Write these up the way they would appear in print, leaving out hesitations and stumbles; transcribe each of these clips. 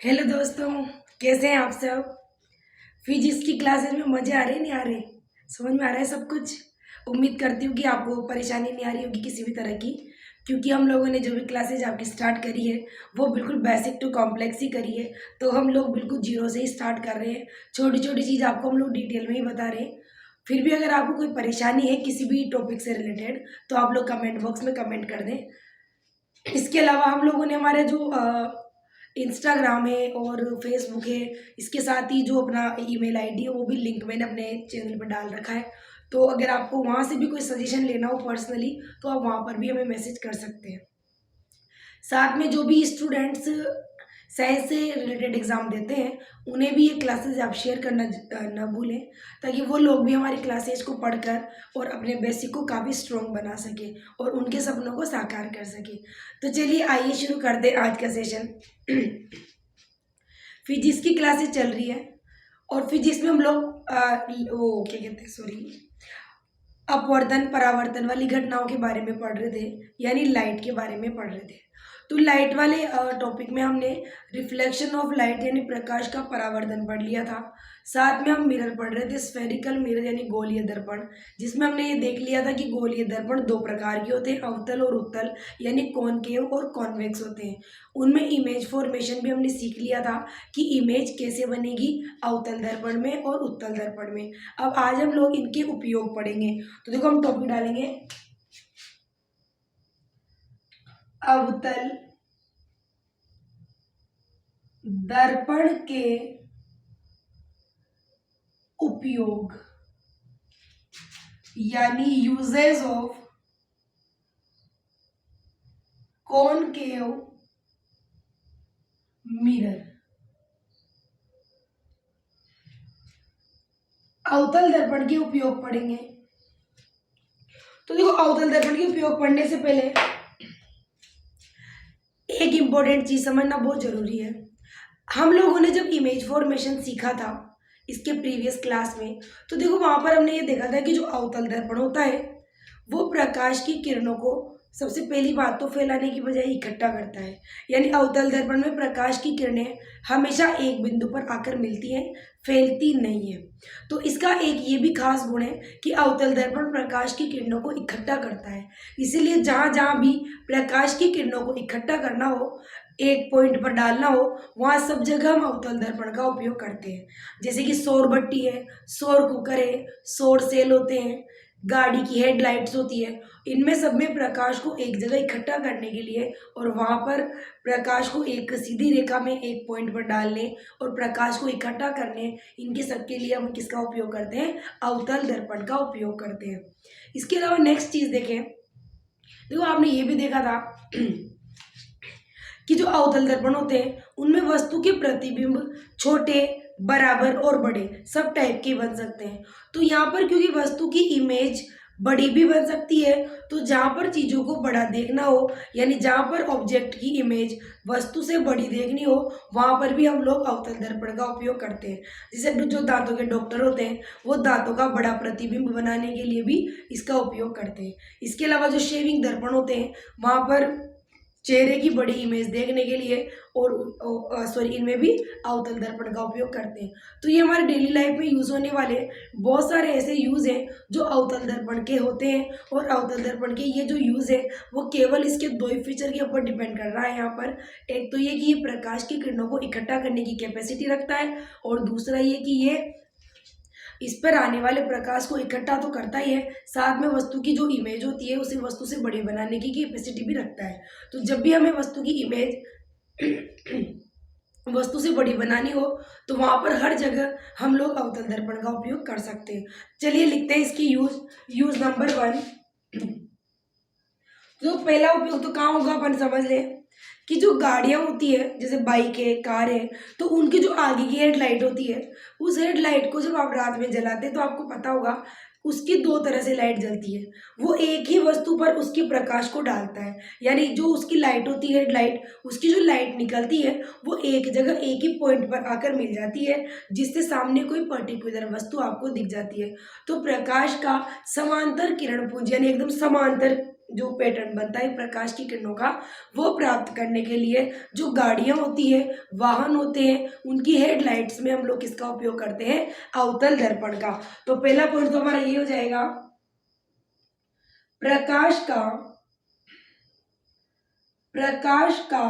Hello दोस्तों, कैसे हैं आप सब। फिजिक्स की क्लासेस में मज़े आ रहे नहीं आ रहे, समझ में आ रहा है सब कुछ। उम्मीद करती हूँ कि आपको परेशानी नहीं आ रही होगी किसी भी तरह की, क्योंकि हम लोगों ने जो भी क्लासेज आपकी स्टार्ट करी है वो बिल्कुल बेसिक टू कॉम्प्लेक्स ही करी है। तो हम लोग बिल्कुल जीरो से ही स्टार्ट कर रहे हैं, छोटी छोटी चीज़ आपको हम लोग डिटेल में ही बता रहे हैं। फिर भी अगर आपको कोई परेशानी है किसी भी टॉपिक से रिलेटेड तो आप लोग कमेंट बॉक्स में कमेंट कर दें। इसके अलावा हम लोगों ने हमारे जो इंस्टाग्राम है और फेसबुक है, इसके साथ ही जो अपना ईमेल आईडी है वो भी लिंक मैंने अपने चैनल पर डाल रखा है। तो अगर आपको वहाँ से भी कोई सजेशन लेना हो पर्सनली तो आप वहाँ पर भी हमें मैसेज कर सकते हैं। साथ में जो भी स्टूडेंट्स साइंस से रिलेटेड एग्ज़ाम देते हैं उन्हें भी ये क्लासेस आप शेयर करना ना भूलें, ताकि वो लोग भी हमारी क्लासेज को पढ़कर और अपने बेसिक को काफ़ी स्ट्रॉन्ग बना सकें और उनके सपनों को साकार कर सकें। तो चलिए आइए शुरू करते हैं आज का सेशन। फिजिक्स की क्लासेस चल रही है और फिजिक्स में हम लोग वो क्या कहते हैं, सॉरी, अपवर्तन परावर्तन वाली घटनाओं के बारे में पढ़ रहे थे, यानी लाइट के बारे में पढ़ रहे थे। तो लाइट वाले टॉपिक में हमने रिफ्लेक्शन ऑफ लाइट यानी प्रकाश का परावर्तन पढ़ लिया था। साथ में हम मिरर पढ़ रहे थे, स्फेरिकल मिरर यानी गोलीय दर्पण, जिसमें हमने ये देख लिया था कि गोलीय दर्पण दो प्रकार के होते हैं, अवतल और उत्तल, यानी कॉनकेव और कॉन्वेक्स होते हैं। उनमें इमेज फॉर्मेशन भी हमने सीख लिया था कि इमेज कैसे बनेगी अवतल दर्पण में और उत्तल दर्पण में। अब आज हम लोग इनके उपयोग पढ़ेंगे। तो देखो हम टॉपिक डालेंगे अवतल दर्पण के उपयोग, यानी यूजेस ऑफ कॉनकेव मिरर। अवतल दर्पण के उपयोग पढ़ेंगे। तो देखो अवतल दर्पण के उपयोग पढ़ने से पहले एक इम्पोर्टेंट चीज समझना बहुत जरूरी है। हम लोगों ने जब इमेज फॉर्मेशन सीखा था इसके प्रीवियस क्लास में, तो देखो वहां पर हमने ये देखा था कि जो अवतल दर्पण होता है वो प्रकाश की किरणों को सबसे पहली बात तो फैलाने की बजाय इकट्ठा करता है। यानी अवतल दर्पण में प्रकाश की किरणें हमेशा एक बिंदु पर आकर मिलती हैं, फैलती नहीं है। तो इसका एक ये भी खास गुण है कि अवतल दर्पण प्रकाश की किरणों को इकट्ठा करता है। इसीलिए जहाँ जहाँ भी प्रकाश की किरणों को इकट्ठा करना हो, एक पॉइंट पर डालना हो, वहाँ सब जगह हम अवतल दर्पण का उपयोग करते हैं। जैसे कि सौर भट्टी है, सौर कुकर है, सौर सेल होते हैं, गाड़ी की हेडलाइट्स होती है, इनमें सब में प्रकाश को एक जगह इकट्ठा करने के लिए और वहाँ पर प्रकाश को एक सीधी रेखा में एक पॉइंट पर डालने और प्रकाश को इकट्ठा करने, इनके सबके लिए हम किसका उपयोग करते हैं, अवतल दर्पण का उपयोग करते हैं। इसके अलावा नेक्स्ट चीज़ देखें, देखो आपने ये भी देखा था कि जो अवतल दर्पण होते हैं उनमें वस्तु के प्रतिबिंब छोटे, बराबर और बड़े सब टाइप के बन सकते हैं। तो यहाँ पर क्योंकि वस्तु की इमेज बड़ी भी बन सकती है, तो जहाँ पर चीज़ों को बड़ा देखना हो, यानी जहाँ पर ऑब्जेक्ट की इमेज वस्तु से बड़ी देखनी हो, वहाँ पर भी हम लोग अवतल दर्पण का उपयोग करते हैं। जैसे जो दांतों के डॉक्टर होते हैं वो दांतों का बड़ा प्रतिबिंब बनाने के लिए भी इसका उपयोग करते हैं। इसके अलावा जो शेविंग दर्पण होते हैं वहाँ पर चेहरे की बड़ी इमेज देखने के लिए और सॉरी इनमें भी अवतल दर्पण का उपयोग करते हैं। तो ये हमारे डेली लाइफ में यूज़ होने वाले बहुत सारे ऐसे यूज़ हैं जो अवतल दर्पण के होते हैं। और अवतल दर्पण के ये जो यूज़ है वो केवल इसके दो ही फीचर के ऊपर डिपेंड कर रहा है यहाँ पर। एक तो ये कि ये प्रकाश की किरणों को इकट्ठा करने की कैपेसिटी रखता है, और दूसरा ये कि ये इस पर आने वाले प्रकाश को इकट्ठा तो करता ही है, साथ में वस्तु की जो इमेज होती है उसे वस्तु से बड़ी बनाने की कैपेसिटी भी रखता है। तो जब भी हमें वस्तु की इमेज वस्तु से बड़ी बनानी हो तो वहां पर हर जगह हम लोग अवतल दर्पण का उपयोग कर सकते हैं। चलिए लिखते हैं इसकी यूज नंबर 1। जो पहला उपयोग तो कहाँ होगा अपन समझ लें कि जो गाड़ियाँ होती है जैसे बाइक है, कार है, तो उनकी जो आगे की हेडलाइट होती है उस हेडलाइट को जब आप रात में जलाते हैं तो आपको पता होगा उसकी दो तरह से लाइट जलती है। वो एक ही वस्तु पर उसकी प्रकाश को डालता है, यानी जो उसकी लाइट होती है हेडलाइट, उसकी जो लाइट निकलती है वो एक जगह एक ही पॉइंट पर आकर मिल जाती है, जिससे सामने कोई पर्टिकुलर वस्तु आपको दिख जाती है। तो प्रकाश का समांतर किरण पुंज यानी एकदम समांतर जो पैटर्न बनता है प्रकाश की किरणों का, वो प्राप्त करने के लिए जो गाड़ियां होती है, वाहन होते हैं, उनकी हेडलाइट्स में हम लोग किसका उपयोग करते हैं, अवतल दर्पण का। तो पहला पॉइंट तो हमारा ये हो जाएगा, प्रकाश का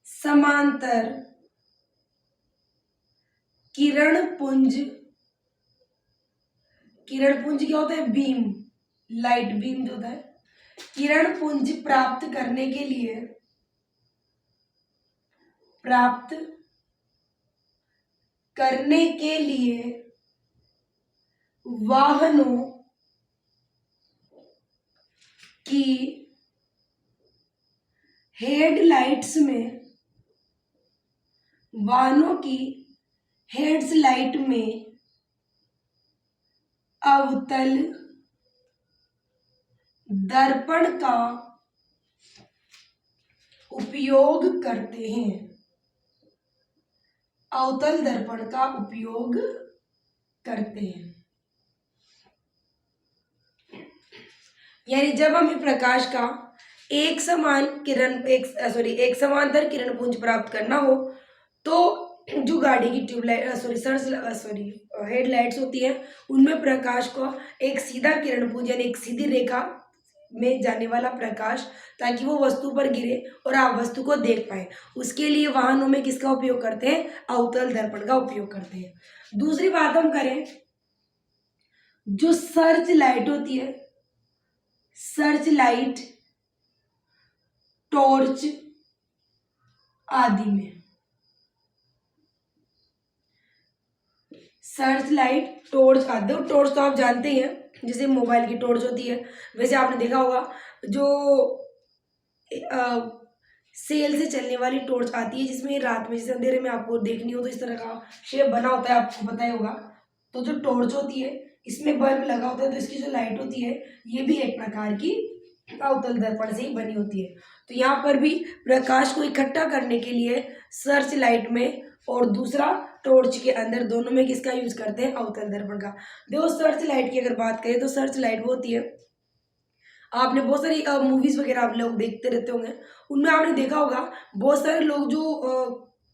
समांतर किरण पुंज क्या होता है, बीम, लाइट बीम जो होता है, किरण पुंज प्राप्त करने के लिए वाहनों की हेडलाइट्स में अवतल दर्पण का उपयोग करते हैं, अवतल दर्पण का उपयोग करते हैं। यानी जब हमें प्रकाश का एक समांतर किरण पुंज प्राप्त करना हो, तो जो गाड़ी की हेडलाइट्स होती है, उनमें प्रकाश को एक सीधा किरण पुंज यानी एक सीधी रेखा में जाने वाला प्रकाश, ताकि वो वस्तु पर गिरे और आप वस्तु को देख पाए, उसके लिए वाहनों में किसका उपयोग करते हैं, अवतल दर्पण का उपयोग करते हैं। दूसरी बात हम करें, जो सर्च लाइट होती है, सर्च लाइट, टॉर्च आदि में, सर्च लाइट, टॉर्च आदि, टॉर्च तो आप जानते ही हैं, जैसे मोबाइल की टॉर्च होती है, वैसे आपने देखा होगा जो सेल से चलने वाली टॉर्च आती है, जिसमें रात में जैसे अंधेरे में आपको देखनी हो तो इस तरह का शेप बना होता है, आपको पता ही होगा। तो जो टॉर्च होती है, इसमें बल्ब लगा होता है, तो इसकी जो लाइट होती है, ये भी एक प्रकार की अवतल दर्पण से ही बनी होती है। तो यहाँ पर भी प्रकाश को इकट्ठा करने के लिए सर्च लाइट में और दूसरा टॉर्च के अंदर, दोनों में किसका यूज करते हैं, अवतल दर्पण का। देखो सर्च लाइट की अगर बात करें तो सर्च लाइट वो होती है, आपने बहुत सारी मूवीज वगैरह आप लोग देखते रहते होंगे, उनमें आपने देखा होगा बहुत सारे लोग जो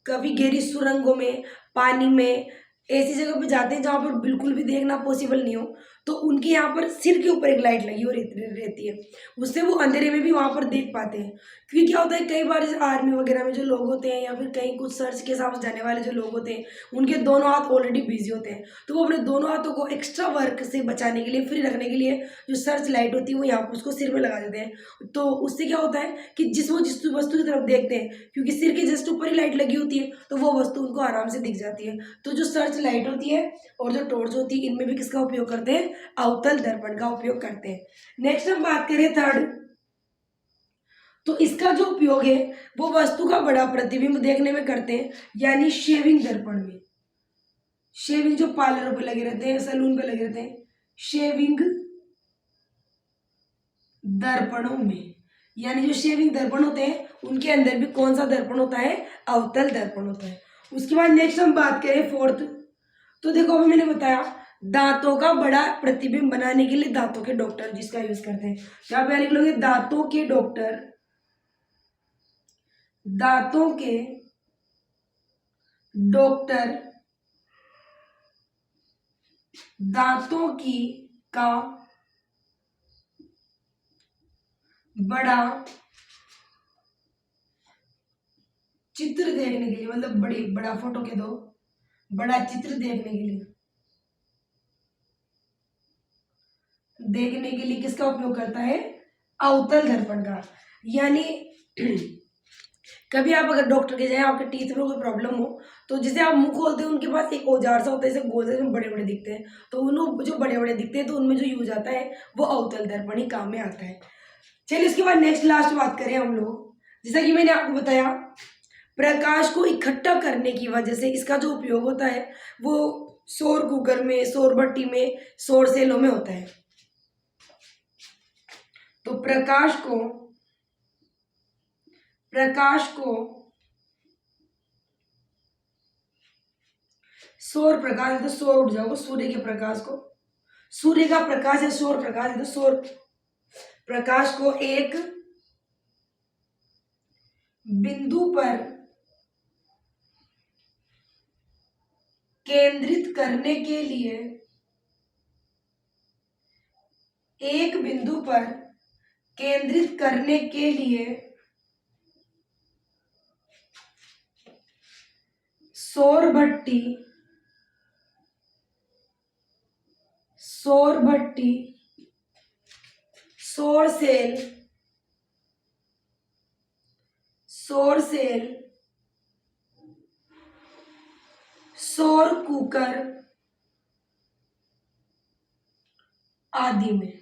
कभी गहरी सुरंगों में, पानी में, ऐसी जगह पे जाते हैं जहाँ पर बिल्कुल भी देखना पॉसिबल नहीं हो, तो उनके यहाँ पर सिर के ऊपर एक लाइट लगी हो रहती है, उससे वो अंधेरे में भी वहाँ पर देख पाते हैं। क्योंकि क्या होता है, कई बार जैसे आर्मी वगैरह में जो लोग होते हैं, या फिर कहीं कुछ सर्च के हिसाब से जाने वाले जो लोग होते हैं, उनके दोनों हाथ ऑलरेडी बिजी होते हैं, तो वो अपने दोनों हाथों को एक्स्ट्रा वर्क से बचाने के लिए, फ्री रखने के लिए, जो सर्च लाइट होती है वो यहाँ पर उसको सिर में लगा देते हैं। तो उससे क्या होता है कि जिस वस्तु की तरफ देखते हैं, क्योंकि सिर के जस्ट ऊपर ही लाइट लगी होती है, तो वो वस्तु उनको आराम से दिख जाती है। तो जो सर्च लाइट होती है और जो टॉर्च होती है, इनमें भी किसका उपयोग करते हैं, अवतल दर्पण का उपयोग करते हैं। नेक्स्ट हम बात करें थर्ड, तो इसका जो उपयोग है वो वस्तु का बड़ा प्रतिबिंब देखने में करते हैं, यानी शेविंग दर्पण में। शेविंग जो पार्लरों पे लगे रहते हैं, सैलून पे लगे रहते हैं, शेविंग दर्पणों में, यानी जो शेविंग दर्पण होते हैं उनके अंदर भी कौन सा दर्पण होता है, अवतल दर्पण होता है। उसके बाद नेक्स्ट हम बात करें फोर्थ, तो देखो अभी मैंने बताया दांतों का बड़ा प्रतिबिंब बनाने के लिए दांतों के डॉक्टर जिसका यूज करते हैं, यहाँ पे लिख लोगे दांतों के डॉक्टर, दांतों के डॉक्टर दांतों की का बड़ा चित्र देखने के लिए, मतलब बड़ा फोटो के दो, बड़ा चित्र देखने के लिए किसका उपयोग करता है, अवतल दर्पण का। यानी कभी आप अगर डॉक्टर के जाए, आपके टीथ में कोई प्रॉब्लम हो, तो जैसे आप मुंह खोलते हैं, उनके पास एक औजार सा होता है, जैसे गोल से बड़े बड़े दिखते हैं, तो उन जो बड़े बड़े दिखते हैं, तो उनमें जो यूज आता है वो अवतल दर्पण ही काम में आता है। चलिए इसके बाद नेक्स्ट लास्ट बात करें हम लोग, जैसा कि मैंने आपको बताया प्रकाश को इकट्ठा करने की वजह से इसका जो उपयोग होता है वो सौर कुकर में, सौर भट्टी में, सौर सेलों में होता है। तो प्रकाश को सौर प्रकाश, तो सौर ऊर्जा को, सूर्य के प्रकाश को, सूर्य का प्रकाश या सौर प्रकाश, तो सौर प्रकाश को एक बिंदु पर केंद्रित करने के लिए, एक बिंदु पर केंद्रित करने के लिए सौर भट्टी सौर सेल सौर कुकर आदि में।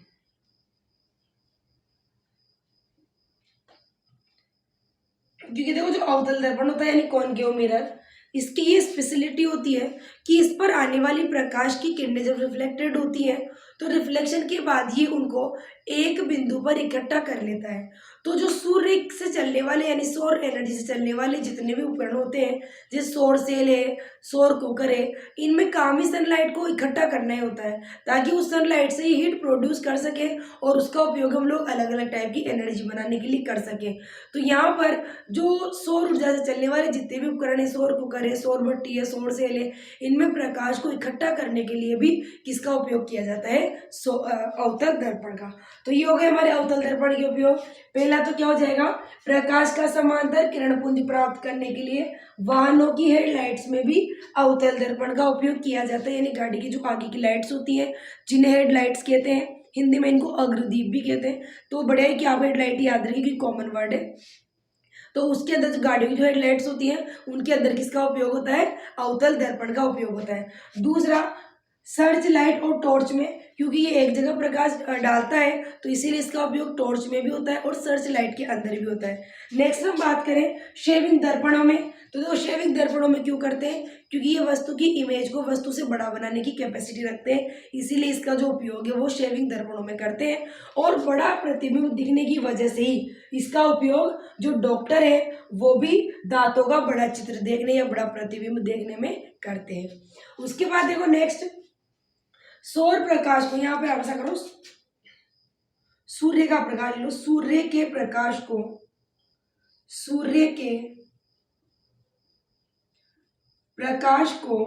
क्योंकि देखो जो अवतल दर्पण होता है यानी कॉनकेव मिरर, इसकी ये स्पेशलिटी होती है कि इस पर आने वाली प्रकाश की किरणें जब रिफ्लेक्टेड होती है तो रिफ्लेक्शन के बाद ये उनको एक बिंदु पर इकट्ठा कर लेता है। तो जो सूर्य से चलने वाले यानी सौर एनर्जी से चलने वाले जितने भी उपकरण होते हैं, जैसे सौर सेल है, सौर कुकर है, इनमें काम ही सनलाइट को इकट्ठा करना ही होता है ताकि उस सनलाइट से ही हीट प्रोड्यूस कर सके और उसका उपयोग हम लोग अलग अलग टाइप की एनर्जी बनाने के लिए कर सके। तो यहाँ पर जो सौर ऊर्जा से चलने वाले जितने भी उपकरण है, सौर कुकर है, सौर भट्टी है, सौर सेल है, इनमें प्रकाश को इकट्ठा करने के लिए भी किसका उपयोग किया जाता है, अवतल दर्पण का। तो ये हो गए हमारे अवतल दर्पण के उपयोग। पहला तो क्या हो जाएगा, प्रकाश का समांतर किरण पुंज प्राप्त करने के लिए वाहनों की हेडलाइट्स में भी अवतल दर्पण का उपयोग किया जाता है, यानी गाड़ी की जो आगे की लाइट्स होती है जिन्हें हेडलाइट्स कहते हैं, हिंदी में इनको अग्रदीप भी कहते हैं। तो बढ़िया है कि आप हेडलाइट याद रखिए कि कॉमन वर्ड है। तो उसके अंदर जो गाड़ियों की जो हेडलाइट्स होती हैं उनके अंदर किसका उपयोग होता है, अवतल दर्पण का उपयोग होता है। दूसरा, सर्च लाइट और टॉर्च में, क्योंकि ये एक जगह प्रकाश डालता है तो इसीलिए इसका उपयोग टॉर्च में भी होता है और सर्च लाइट के अंदर भी होता है। नेक्स्ट हम बात करें शेविंग दर्पणों में, तो देखो शेविंग दर्पणों में क्यों करते हैं, क्योंकि ये वस्तु की इमेज को वस्तु से बड़ा बनाने की कैपेसिटी रखते हैं, इसीलिए इसका जो उपयोग है वो शेविंग दर्पणों में करते हैं। और बड़ा प्रतिबिंब दिखने की वजह से ही इसका उपयोग जो डॉक्टर है वो भी दांतों का बड़ा चित्र देखने या बड़ा प्रतिबिंब देखने में करते हैं। उसके बाद देखो नेक्स्ट, सौर प्रकाश को यहाँ पे आप ऐसा करो, सूर्य का प्रकाश लो, सूर्य के प्रकाश को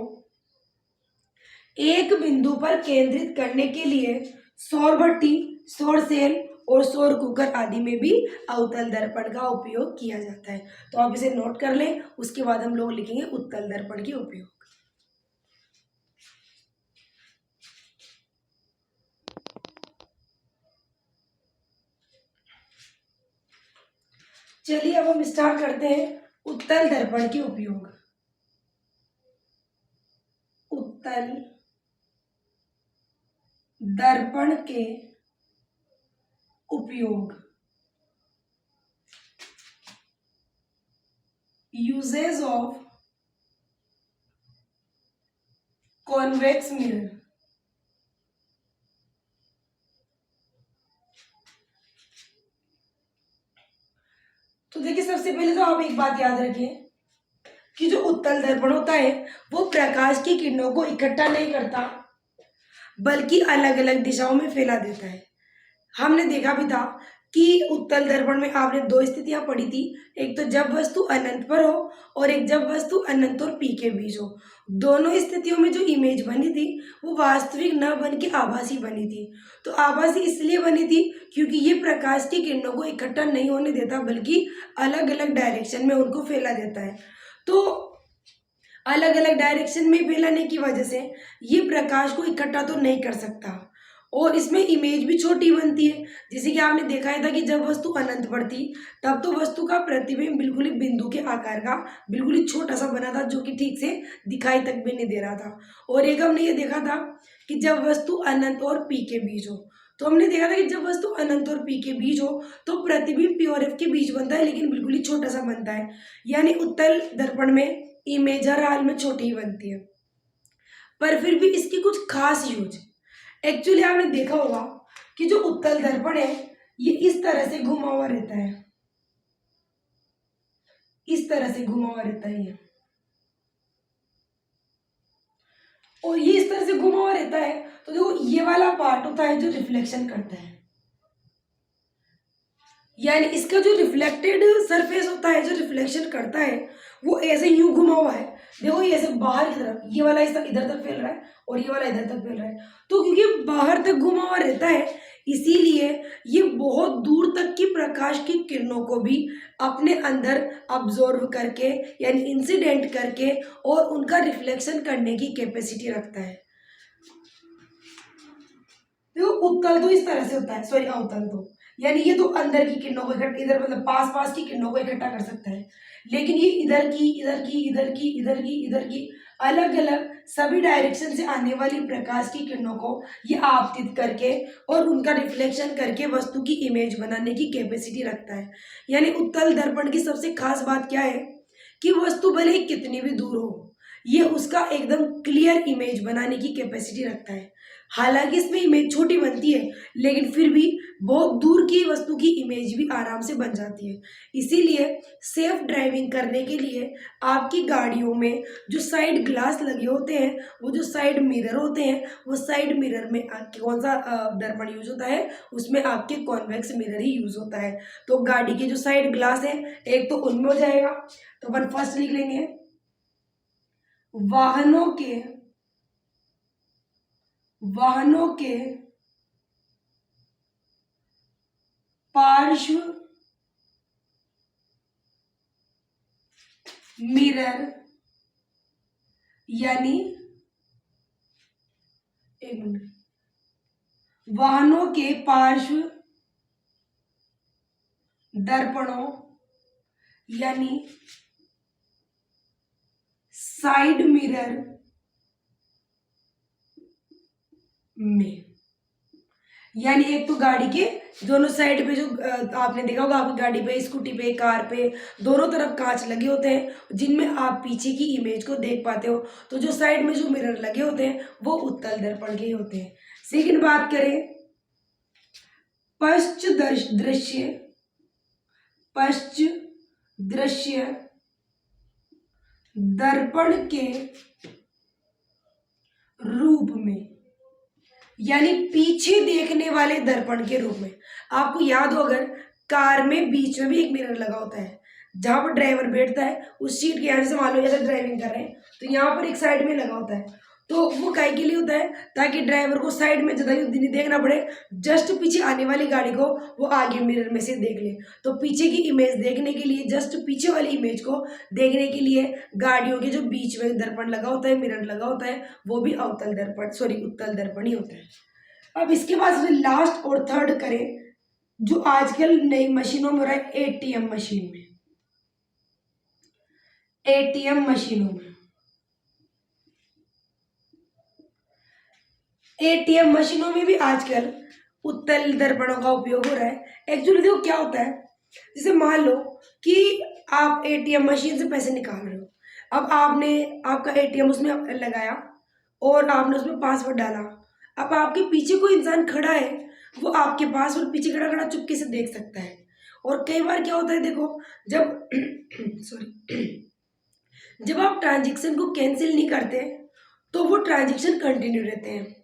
एक बिंदु पर केंद्रित करने के लिए सौर भट्टी, सौर सेल और सौर कुकर आदि में भी अवतल दर्पण का उपयोग किया जाता है। तो आप इसे नोट कर लें, उसके बाद हम लोग लिखेंगे उत्तल दर्पण के उपयोग। चलिए अब हम स्टार्ट करते हैं उत्तल दर्पण के उपयोग। उत्तल दर्पण के उपयोग, यूजेज ऑफ कॉन्वेक्स मिरर। तो देखिए सबसे पहले तो आप एक बात याद रखिए कि जो उत्तल दर्पण होता है वो प्रकाश की किरणों को इकट्ठा नहीं करता बल्कि अलग अलग दिशाओं में फैला देता है। हमने देखा भी था कि उत्तल दर्पण में आपने दो स्थितियां पढ़ी थी, एक तो जब वस्तु अनंत पर हो और एक जब वस्तु अनंत और पी के बीच हो। दोनों स्थितियों में जो इमेज बनी थी वो वास्तविक न बन के आभासी बनी थी। तो आभासी इसलिए बनी थी क्योंकि ये प्रकाश की किरणों को इकट्ठा नहीं होने देता बल्कि अलग अलग डायरेक्शन में उनको फैला देता है। तो अलग अलग डायरेक्शन में फैलाने की वजह से ये प्रकाश को इकट्ठा तो नहीं कर सकता और इसमें इमेज भी छोटी बनती है। जैसे कि आपने देखा ही था कि जब वस्तु अनंत पर थी तब तो वस्तु का प्रतिबिंब बिल्कुल ही बिंदु के आकार का बिल्कुल ही छोटा सा बना था जो कि ठीक से दिखाई तक भी नहीं दे रहा था। और एक हमने ये देखा था कि जब वस्तु अनंत और पी के बीच हो, तो हमने देखा था कि जब वस्तु अनंत और पी के बीच हो तो प्रतिबिंब पी और एफ के बीच बनता है लेकिन बिल्कुल ही छोटा सा बनता है। यानी उत्तल दर्पण में इमेज हर हाल में छोटी ही बनती है, पर फिर भी इसकी कुछ खास यूज। एक्चुअली आपने देखा होगा कि जो उत्तल दर्पण है ये इस तरह से घुमा हुआ रहता है, इस तरह से घुमा हुआ रहता है ये, और ये इस तरह से घुमा हुआ रहता है। तो देखो ये वाला पार्ट होता है जो रिफ्लेक्शन करता है, यानी इसका जो रिफ्लेक्टेड सरफेस होता है, जो रिफ्लेक्शन करता है, वो ऐसे यूं घुमा हुआ है। देखो ये ऐसे बाहर की तरफ, ये वाला इधर तक फैल रहा है और ये वाला इधर तक फैल रहा है। तो क्योंकि बाहर तक घुमा हुआ रहता है, इसीलिए ये बहुत दूर तक की प्रकाश की किरणों को भी अपने अंदर अब्जॉर्व करके, यानी इंसिडेंट करके, और उनका रिफ्लेक्शन करने की कैपेसिटी रखता है। देखो उत्तल तो इस तरह से होता है, सॉरी अवतल तो, यानी ये तो अंदर की किरणों को इकट्ठा, इधर मतलब पास पास की किरणों को इकट्ठा कर सकता है, लेकिन ये इधर की, इधर की, इधर की, इधर की, इधर की, अलग अलग सभी डायरेक्शन से आने वाली प्रकाश की किरणों को ये आपतित करके और उनका रिफ्लेक्शन करके वस्तु की इमेज बनाने की कैपेसिटी रखता है। यानी उत्तल दर्पण की सबसे खास बात क्या है कि वस्तु भले ही कितनी भी दूर हो, ये उसका एकदम क्लियर इमेज बनाने की कैपेसिटी रखता है। हालांकि इसमें इमेज छोटी बनती है, लेकिन फिर भी बहुत दूर की वस्तु की इमेज भी आराम से बन जाती है। इसीलिए सेफ ड्राइविंग करने के लिए आपकी गाड़ियों में जो साइड ग्लास लगे होते हैं, वो जो साइड मिरर होते हैं, वो साइड मिरर में कौन सा दर्पण यूज होता है, उसमें आपके कॉन्वेक्स मिरर ही यूज होता है। तो गाड़ी के जो साइड ग्लास है, एक तो उनमें हो जाएगा, तो अपन फर्स्ट लिख लेंगे वाहनों के पार्श्व मिरर, यानी एक मिनट, वाहनों के पार्श्व दर्पणों यानी साइड मिरर में, यानी एक तो गाड़ी के दोनों साइड पे जो आपने देखा होगा आपकी गाड़ी पे, स्कूटी पे, कार पे, दोनों तरफ कांच लगे होते हैं जिनमें आप पीछे की इमेज को देख पाते हो। तो जो साइड में जो मिरर लगे होते हैं वो उत्तल दर्पण के ही होते हैं। सेकंड बात करें पश्च दृश्य दर्पण के रूप में, यानी पीछे देखने वाले दर्पण के रूप में। आपको याद हो अगर कार में बीच में भी एक मिरर लगा होता है, जहां पर ड्राइवर बैठता है उस सीट के यहाँ से मान लो जैसे ड्राइविंग कर रहे हैं तो यहाँ पर एक साइड में लगा होता है। तो वो काहे के लिए होता है, ताकि ड्राइवर को साइड में ज्यादा नहीं देखना पड़े, जस्ट पीछे आने वाली गाड़ी को वो आगे मिरर में से देख ले। तो पीछे की इमेज देखने के लिए, जस्ट पीछे वाली इमेज को देखने के लिए गाड़ियों के जो बीच में दर्पण लगा होता है, मिरर लगा होता है, वो भी अवतल दर्पण सॉरी उत्तल दर्पण ही होता है। अब इसके बाद लास्ट और थर्ड करें जो आजकल नई मशीनों में हो रहा है, एटीएम मशीन में, एटीएम मशीनों में, एटीएम मशीनों में भी आजकल उत्तल दर्पणों का उपयोग हो रहा है। एक्चुअली देखो क्या होता है, जैसे मान लो कि आप एटीएम मशीन से पैसे निकाल रहे हो, अब आपने आपका एटीएम उसमें लगाया और आपने उसमें पासवर्ड डाला। अब आपके पीछे कोई इंसान खड़ा है, वो आपके पासवर्ड पीछे खड़ा खड़ा चुपके से देख सकता है। और कई बार क्या होता है देखो, जब सॉरी जब आप ट्रांजेक्शन को कैंसिल नहीं करते तो वो ट्रांजेक्शन कंटिन्यू रहते हैं।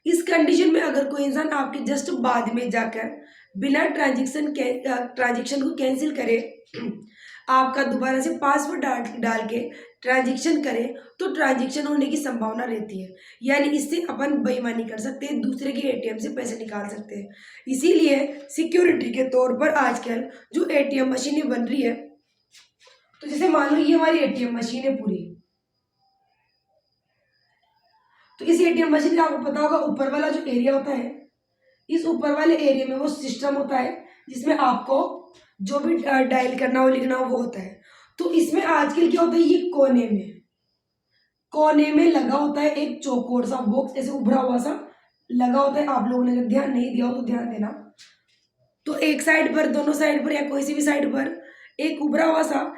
इस कंडीशन में अगर कोई इंसान आपके जस्ट बाद में जाकर बिना ट्रांजेक्शन को कैंसिल करे आपका दोबारा से पासवर्ड डाल के ट्रांजेक्शन करे तो ट्रांजेक्शन होने की संभावना रहती है। यानी इससे अपन बेईमानी कर सकते हैं, दूसरे के एटीएम से पैसे निकाल सकते हैं। इसीलिए सिक्योरिटी के तौर पर आजकल जो एटीएम मशीनें बन रही है, तो जैसे मान लो ये हमारी एटीएम मशीन है पूरी, तो इस एटीएम मशीन का आपको पता होगा ऊपर वाला जो एरिया होता है, इस ऊपर वाले एरिया में वो सिस्टम होता है जिसमें आपको जो भी डायल करना हो, लिखना हो, वो होता है। तो इसमें आजकल क्या होता है, ये कोने में लगा होता है एक चौकोर सा बॉक्स, ऐसे उभरा हुआ सा लगा होता है। आप लोगों ने अगर ध्यान नहीं दिया हो तो ध्यान देना। तो एक साइड पर, दोनों साइड पर या कोई सी भी साइड पर एक उभरा हुआ सा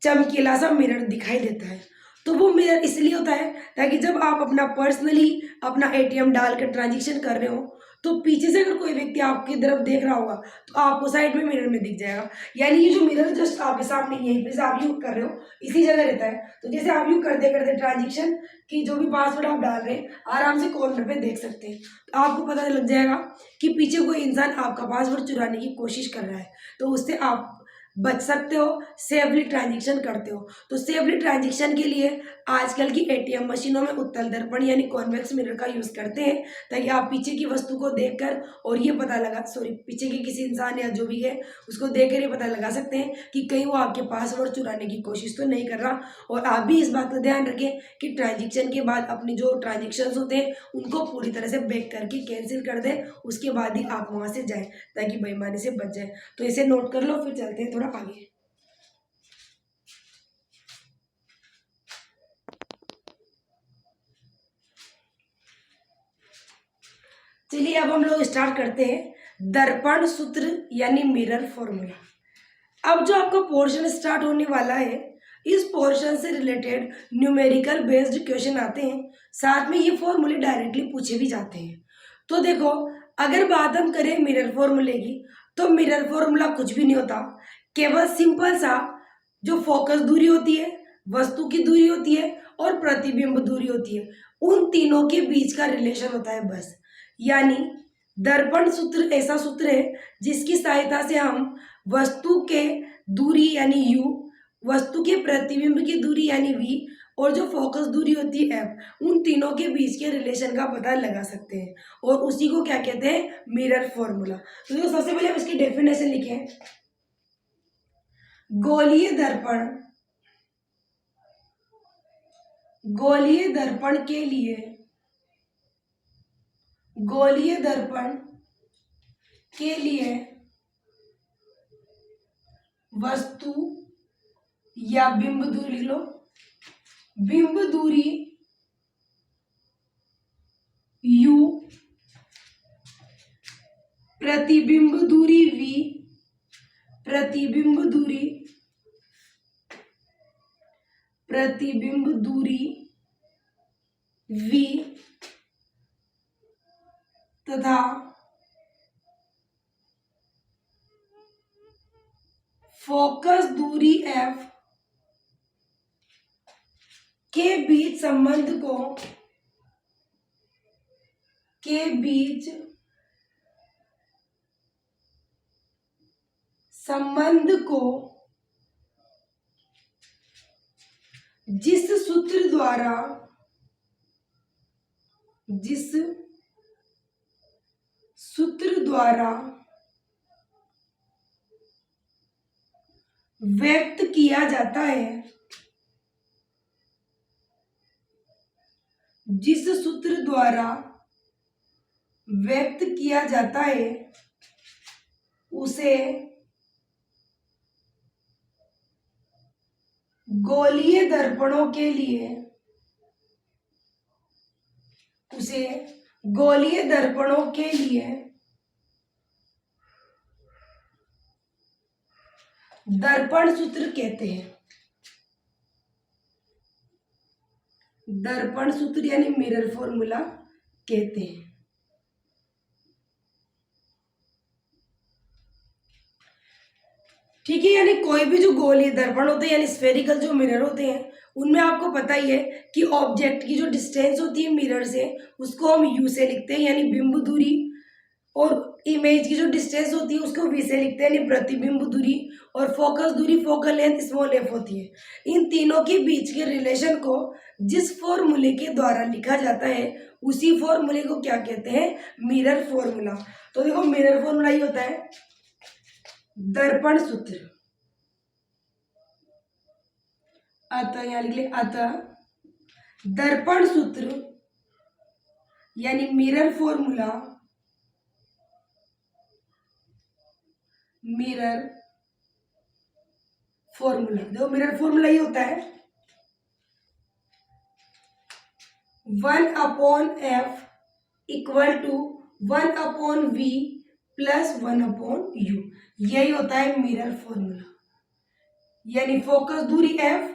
चमकीला सा मिरर दिखाई देता है। तो वो मिरर इसलिए होता है ताकि जब आप अपना पर्सनली अपना एटीएम डालकर ट्रांजेक्शन कर रहे हो तो पीछे से अगर कोई व्यक्ति आपकी तरफ देख रहा होगा तो आपको साइड में मिरर में दिख जाएगा। यानी ये जो मिरर जस्ट आपके सामने यहीं पे से आप यूज कर रहे हो इसी जगह रहता है। तो जैसे आप यूज करते करते ट्रांजेक्शन की जो भी पासवर्ड आप डाल रहे हैं आराम से कॉर्नर पे देख सकते हैं। तो आपको पता लग जाएगा कि पीछे कोई इंसान आपका पासवर्ड चुराने की कोशिश कर रहा है, तो उससे आप बच सकते हो, सेफली ट्रांजेक्शन करते हो। तो सेफली ट्रांजेक्शन के लिए आजकल की एटीएम मशीनों में उत्तल दर्पण यानी कॉन्वेक्स मिरर का यूज करते हैं, ताकि आप पीछे की वस्तु को देखकर और ये पता लगा पीछे के किसी इंसान या जो भी है उसको देखकर ये पता लगा सकते हैं कि कहीं वो आपके पासवर्ड चुराने की कोशिश तो नहीं कर रहा। और आप भी इस बात का ध्यान रखें कि ट्रांजेक्शन के बाद अपनी जो ट्रांजेक्शन होते हैं उनको पूरी तरह से बैक करके कैंसिल कर दें, उसके बाद ही आप वहाँ से जाएं ताकि बेईमानी से बच जाए। तो इसे नोट कर लो, फिर चलते हैं थोड़ा आगे। चलिए अब हम लोग स्टार्ट करते हैं दर्पण सूत्र यानी मिरर फॉर्मूला। अब जो आपका पोर्शन स्टार्ट होने वाला है इस पोर्शन से रिलेटेड न्यूमेरिकल बेस्ड क्वेश्चन आते हैं, साथ में ये फॉर्मूले डायरेक्टली पूछे भी जाते हैं। तो देखो, अगर बात हम करें मिरर फॉर्मूले की तो मिरर फॉर्मूला कुछ भी नहीं होता, केवल सिंपल सा जो फोकस दूरी होती है, वस्तु की दूरी होती है और प्रतिबिंब दूरी होती है, उन तीनों के बीच का रिलेशन होता है बस। यानी दर्पण सूत्र ऐसा सूत्र है जिसकी सहायता से हम वस्तु के दूरी यानी u, वस्तु के प्रतिबिंब की दूरी यानी v और जो फोकस दूरी होती है f, उन तीनों के बीच के रिलेशन का पता लगा सकते हैं और उसी को क्या कहते हैं, मिरर फॉर्मूला। तो जो सबसे पहले हम इसकी डेफिनेशन लिखें, गोलीय दर्पण के लिए गोलीय दर्पण के लिए वस्तु या बिंब दूरी लिख लो, बिंब दूरी u, प्रतिबिंब दूरी v, प्रतिबिंब दूरी v तथा फोकस दूरी f के बीच संबंध को जिस सूत्र द्वारा व्यक्त किया जाता है, जिस सूत्र द्वारा व्यक्त किया जाता है उसे गोलीय दर्पणों के लिए दर्पण सूत्र कहते हैं। दर्पण सूत्र यानी मिरर फॉर्मूला कहते हैं। ठीक है, यानी कोई भी जो गोलीय दर्पण होते हैं यानी स्फेरिकल जो मिरर होते हैं उनमें आपको पता ही है कि ऑब्जेक्ट की जो डिस्टेंस होती है मिरर से उसको हम u से लिखते हैं यानी बिंब दूरी, और इमेज की जो डिस्टेंस होती है उसको v से लिखते हैं यानी प्रतिबिंब दूरी, और फोकस दूरी फोकल लेंथ स्मॉल f होती है। इन तीनों के बीच के रिलेशन को जिस फॉर्मूले के द्वारा लिखा जाता है उसी फॉर्मूले को क्या कहते हैं, मिरर फॉर्मूला। तो देखो मिरर फॉर्मूला ही होता है दर्पण सूत्र। अतः यहां लिख ले, अतः दर्पण सूत्र यानी मिरर फॉर्मूला देखो मिरर फॉर्मूला ही होता है 1/f equal to 1/v plus 1/u, यही होता है मिरर फॉर्मूला। यानी फोकस दूरी f,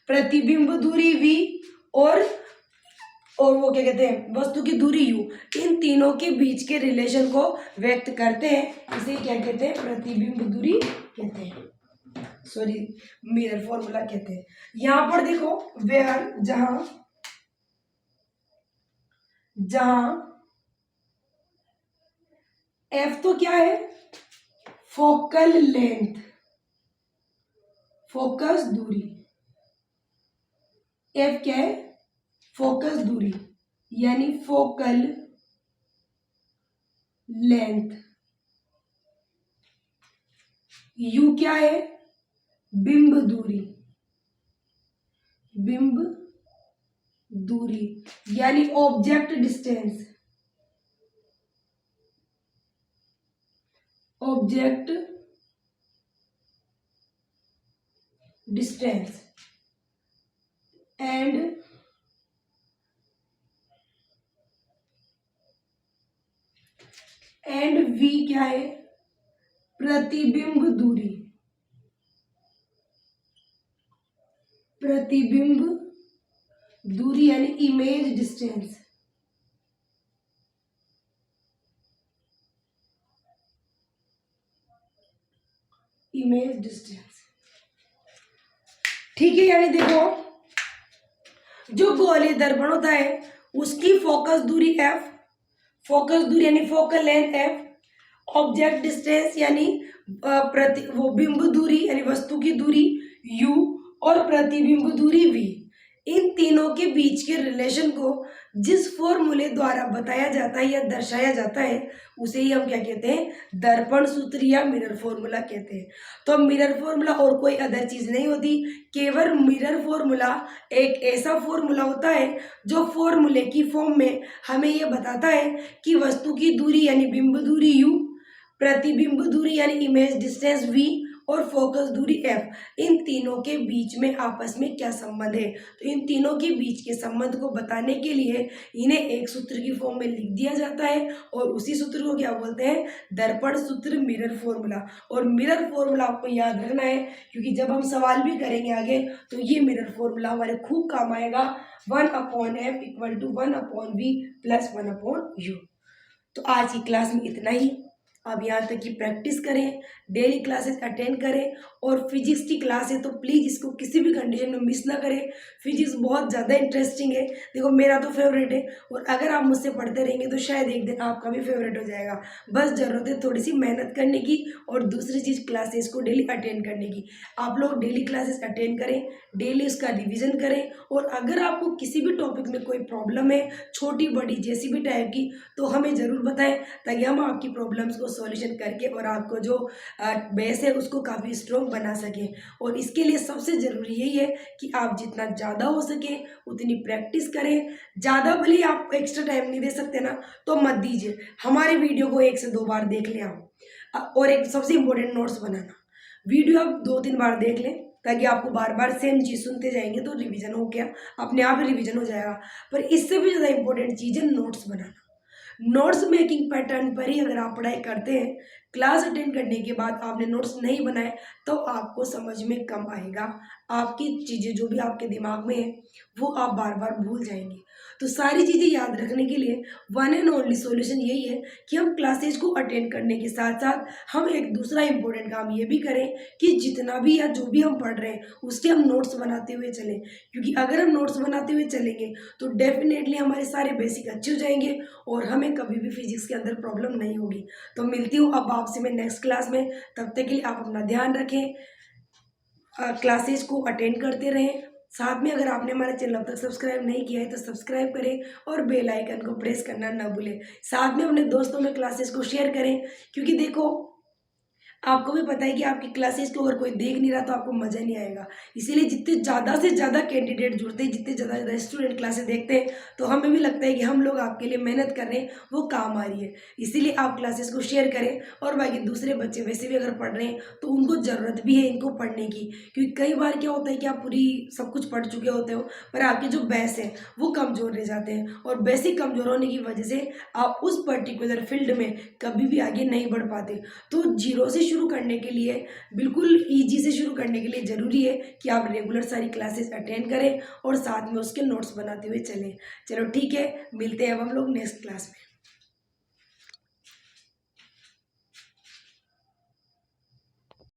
प्रतिबिंब दूरी v और वो क्या कहते हैं, वस्तु की दूरी u, इन तीनों के बीच के रिलेशन को व्यक्त करते हैं। इसे क्या कहते हैं, प्रतिबिंब दूरी कहते हैं, सॉरी मिरर फॉर्मूला कहते हैं। यहां पर देखो वेयर, जहां f तो क्या है, फोकल लेंथ, फोकस दूरी, f क्या है, फोकस दूरी यानी फोकल लेंथ, u क्या है, बिंब दूरी, बिंब दूरी यानी object distance, object distance and v क्या है, प्रतिबिंब दूरी, प्रतिबिंब दूरी यानी इमेज डिस्टेंस, इमेज डिस्टेंस। ठीक है, यानी देखो जो गोलीय दर्पण होता है उसकी फोकस दूरी f, फोकस दूरी यानी focal length f, object distance यानी वो बिंब दूरी यानी वस्तु की दूरी u, और प्रतिबिंब दूरी v, इन तीनों के बीच के रिलेशन को जिस फॉर्मूले द्वारा बताया जाता है या दर्शाया जाता है उसे ही हम क्या कहते हैं, दर्पण सूत्र या मिरर फॉर्मूला कहते हैं। तो मिरर फॉर्मूला और कोई अदर चीज नहीं होती, केवल मिरर फॉर्मूला एक ऐसा फॉर्मूला होता है जो फॉर्मूले की फॉर्म में हमें यह बताता है कि वस्तु की दूरी यानी बिंब दूरी u, प्रतिबिंब दूरी यानी इमेज डिस्टेंस v, और फोकस दूरी f, इन तीनों के बीच में आपस में क्या संबंध है। तो इन तीनों के बीच के संबंध को बताने के लिए इन्हें एक सूत्र की फॉर्म में लिख दिया जाता है और उसी सूत्र को क्या बोलते हैं, दर्पण सूत्र, मिरर फॉर्मूला। और मिरर फॉर्मूला आपको याद रखना है क्योंकि जब हम सवाल भी करेंगे आगे तो ये मिरर फॉर्मूला हमारे खूब काम आएगा। 1/f equal to 1/v plus 1/u। तो आज की क्लास में इतना ही। अब यहाँ तक की प्रैक्टिस करें, डेली क्लासेस अटेंड करें, और फिजिक्स की क्लास है तो प्लीज़ इसको किसी भी कंडीशन में मिस ना करें। फिजिक्स बहुत ज़्यादा इंटरेस्टिंग है, देखो मेरा तो फेवरेट है, और अगर आप मुझसे पढ़ते रहेंगे तो शायद एक दिन आपका भी फेवरेट हो जाएगा। बस ज़रूरत है थोड़ी सी मेहनत करने की, और दूसरी चीज़ क्लासेस को डेली अटेंड करने की। आप लोग डेली क्लासेस अटेंड करें, डेली उसका रिविज़न करें, और अगर आपको किसी भी टॉपिक में कोई प्रॉब्लम है, छोटी बड़ी जैसी भी टाइप की, तो हमें ज़रूर बताएं ताकि हम आपकी प्रॉब्लम्स को सॉल्यूशन करके और आपको जो बेस है उसको काफ़ी स्ट्रॉन्ग बना सकें। और इसके लिए सबसे ज़रूरी यही है कि आप जितना ज़्यादा हो सके उतनी प्रैक्टिस करें। ज़्यादा भले आप एक्स्ट्रा टाइम नहीं दे सकते ना तो मत दीजिए, हमारे वीडियो को 1 से 2 बार देख लें आप। और एक सबसे इम्पोर्टेंट, नोट्स बनाना, वीडियो आप 2-3 बार देख लें ताकि आपको बार बार सेम चीज़ सुनते जाएंगे तो रिवीजन हो गया, अपने आप ही रिवीजन हो जाएगा। पर इससे भी ज़्यादा इम्पोर्टेंट चीज़ है नोट्स बनाना। नोट्स मेकिंग पैटर्न पर ही अगर आप पढ़ाई करते हैं, क्लास अटेंड करने के बाद आपने नोट्स नहीं बनाए तो आपको समझ में कम आएगा, आपकी चीज़ें जो भी आपके दिमाग में है वो आप बार बार भूल जाएंगे। तो सारी चीज़ें याद रखने के लिए वन एंड ओनली सॉल्यूशन यही है कि हम क्लासेज को अटेंड करने के साथ साथ हम एक दूसरा इम्पोर्टेंट काम ये भी करें कि जितना भी या जो भी हम पढ़ रहे हैं उसके हम नोट्स बनाते हुए चलें। क्योंकि अगर हम नोट्स बनाते हुए चलेंगे तो डेफिनेटली हमारे सारे बेसिक अच्छे हो जाएंगे और हमें कभी भी फिजिक्स के अंदर प्रॉब्लम नहीं होगी। तो मिलती हूँ अब आपसे मैं नेक्स्ट क्लास में, तब तक के लिए आप अपना ध्यान रखें, क्लासेज को अटेंड करते रहें। साथ में अगर आपने हमारे चैनल अब तक सब्सक्राइब नहीं किया है तो सब्सक्राइब करें और बेल आइकन को प्रेस करना ना भूलें। साथ में अपने दोस्तों में क्लासेस को शेयर करें, क्योंकि देखो आपको भी पता है कि आपकी क्लासेस को अगर कोई देख नहीं रहा तो आपको मज़ा नहीं आएगा। इसीलिए जितने ज़्यादा से ज़्यादा कैंडिडेट जुड़ते हैं, जितने ज़्यादा ज़्यादा स्टूडेंट क्लासेस देखते हैं तो हमें भी लगता है कि हम लोग आपके लिए मेहनत कर रहे हैं, वो काम आ रही है। इसीलिए आप क्लासेस को शेयर करें, और बाकी दूसरे बच्चे वैसे भी अगर पढ़ रहे हैं तो उनको ज़रूरत भी है इनको पढ़ने की। क्योंकि कई बार क्या होता है कि आप पूरी सब कुछ पढ़ चुके होते हो पर आपके जो बेस है वो कमज़ोर रह जाते हैं, और बेसिक कमज़ोर होने की वजह से आप उस पर्टिकुलर फील्ड में कभी भी आगे नहीं बढ़ पाते। तो जीरो से शुरू करने के लिए, बिल्कुल ईजी से शुरू करने के लिए ज़रूरी है कि आप रेगुलर सारी क्लासेस अटेंड करें और साथ में उसके नोट्स बनाते हुए चलें। चलो ठीक है, मिलते हैं अब हम लोग नेक्स्ट क्लास में।